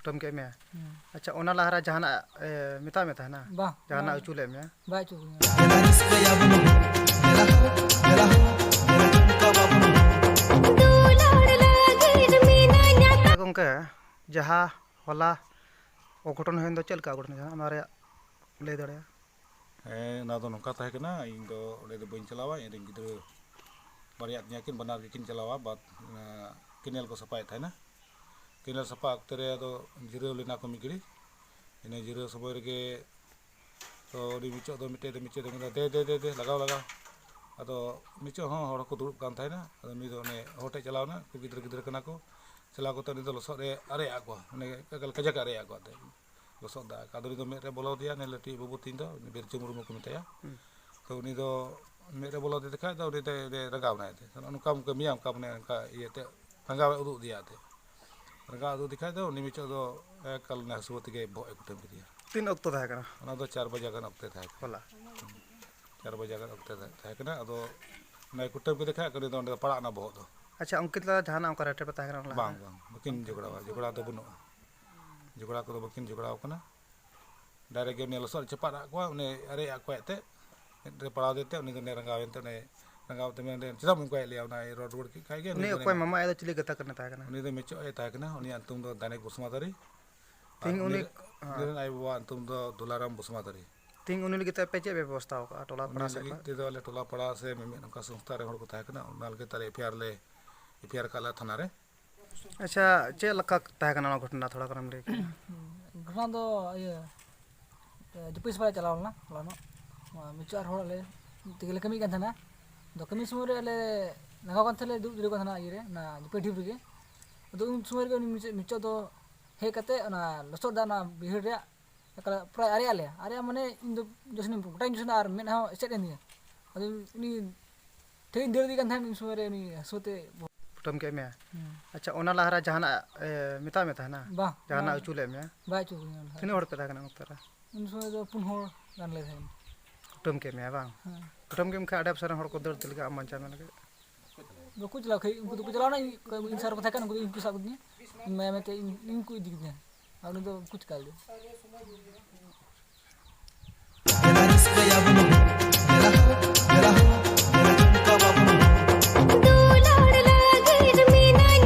कुटुम के में अच्छा ओना लहरा जहाना मिता में था ना बा जहाना उचुले में बाय चुक गंके जहाँ होला अघटन होन दो चलका अघटन जहां मारे ले दड़या ना दो नौका तहे कना इन दो ओले दो बइन चलावा इन गिद्र बारिया किन बनार किन चलावा बात किनेल को सपाय था ना किनेल सपा अक्तरे दो जिरो लेना को मिगड़ी इन जिरो समय रे तो री मिचो दो मिटे दे लगाओ अदो मिचो हां हड़ को दुड़ुब कान थाय ना अदो नि दो ने होटे चलाव ना गिद्र कना को चलाव को तो नि दो लसो रे अरे आगवा ने कल कजक अरे आगवा ते लसो दा कादरी दो मेरे बोलो दिया ने लटी बबू तीन दो बिरचु मुरुमु को मिताया तो उनी दो मेरे बोलो दे देखा तो उनी ते रगाव ना ते उनका कमिया उनका ने उनका ये ते रंगा उदु दिया ते रंगा उदु दिखा तो उनी मिचो दो कल ने हसुवत के बो कुटम दिया 3 अक्टो था कना ओना दो 4 बजे गन अक्ते था होला 4 बजे गन अक्ते था कना अदो ने कुटम के देखा कने दो पड़ा ना बो दो अच्छा अंकित ला जहाना अंका रेटे पता है कना बांग बकिन झगड़ा तो बनो झगड़ा को बकिन झगड़ा कना डायरेक्ट ने लसो चपा को ने अरे आको ते पड़ा देते उनी ने रंगाव ते में चिदा मुको लिया ना रोड की खाई के उनी कोई मामा ए चिली गता करने था कना उनी दो मिचो ए था कना उनी अंतुम दो दाने बुसमातरी तिंग उनी निरन आई बाबा अंतुम दो दुलाराम बुसमातरी तिंग उनी लिगिते पेचे व्यवस्था का टोला पड़ा से ते दो ले टोला पड़ा से में नका संस्था रे हड़ को था कना उनाल के तारे एफआईआर काला थाना रे अच्छा चे लका था कना घटना थोड़ा करम रे घटना दो ये जुपिस वाला चलाव ना लानो मिचार होड़ ले तिगले कमी kan thana do kami sumur le nagaw kan thale du kan thana ire na jupe dhib ri do un sumur ke micho do he kate na losod da na bihir re kala pray are mane indo josni gotai josna ar men ha set ni adu ni thein der di kan than sumur re ni sote कुटुम के में अच्छा ओना लहरा जहाना मिता में था ना बा जहाना उचुले में बाय चुक तीन हड़ पे था कना उत्तरा उन समय दो पुन होड़ गान ले थे कुटुम के में बांग कुटुम के में खा अडप सर हड़ को दर दिल का मंचा में लगे दो कुछ ला खई उनको तो कुछ लाना इन सर को था कना उनको सब दिन मैं ते इनको दिख दे और तो कुछ कर दे